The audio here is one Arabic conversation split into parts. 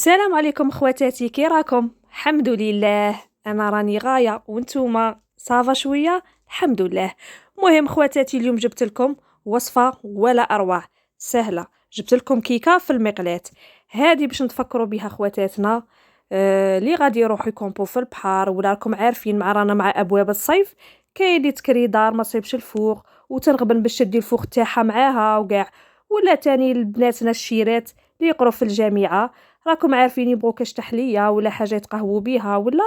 السلام عليكم خواتاتي، كي راكم؟ الحمد لله، انا راني غايه وانتوما صافا شويه الحمد لله. مهم خواتاتي، اليوم جبت لكم وصفه ولا اروع، سهله. جبت لكم كيكه في المقلاة. هذه باش نتفكروا بها خواتاتنا اللي غادي يروحوا يكومبو في البحر، ولا راكم عارفين رانا مع ابواب الصيف. كاين اللي تكري دار ما صيبش الفوق وترغبن باش تدي الفوق تاعها معاها وكاع، ولا تاني البناتنا الشيرات اللي يقروا في الجامعه، راكم عارفين يبغوا كاش تحليه ولا حاجه يتقهووا بها ولا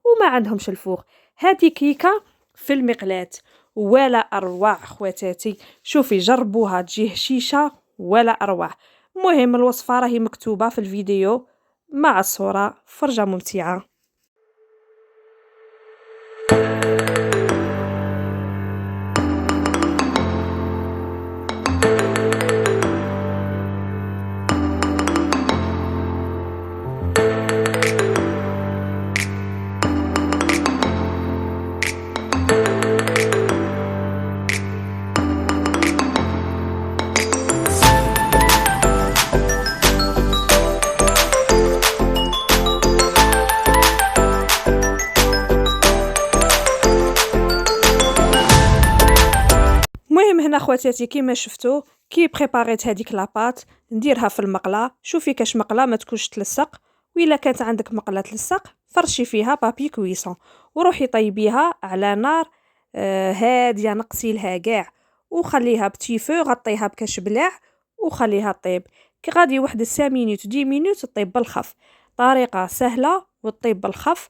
وما عندهمش الفوق. هذه كيكه في المقلاة ولا اروع خواتاتي. شوفي جربوها، تجي هشيشه ولا اروع. المهم الوصفه راهي مكتوبه في الفيديو مع الصوره، فرجه ممتعه. المهم هنا خواتاتي كيما شفتوا كي بريباريت هذيك لاباط، نديرها في المقله. شوفي كاش مقله ما تكونش تلصق، وإلا كانت عندك مقله تلصق فرشي فيها بابي كويسون وروحي طيبيها على نار هاديه، نقسيلها كاع وخليها بتيفو، غطيها بكاش بلاع وخليها طيب. كي غادي واحد 5 مينوت 10 مينوت طيب بالخف. طريقه سهله وطيب بالخف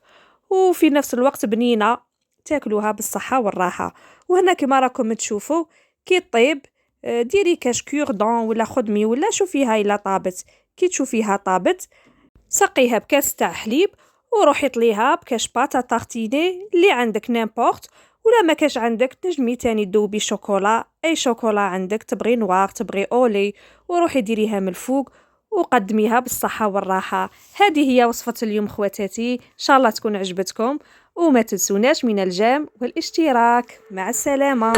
وفي نفس الوقت بنينه، تاكلوها بالصحه والراحه. وهنا كما راكم تشوفوا كي طيب ديري كاش كوردون ولا خدمي ولا شوفيها الا طابت. كي تشوفيها طابت سقيها بكاس تاع حليب وروحي طليها بكاش باتا تارتيني اللي عندك نيمبورت، ولا ما كاش عندك تنجمي تاني دوبي شوكولا، اي شوكولا عندك، تبغي نوار تبغي اولي، وروحي ديريها من الفوق وقدميها بالصحة والراحة. هذه هي وصفة اليوم خواتاتي، ان شاء الله تكون عجبتكم، وما تنسوناش من الجيم والاشتراك. مع السلامة.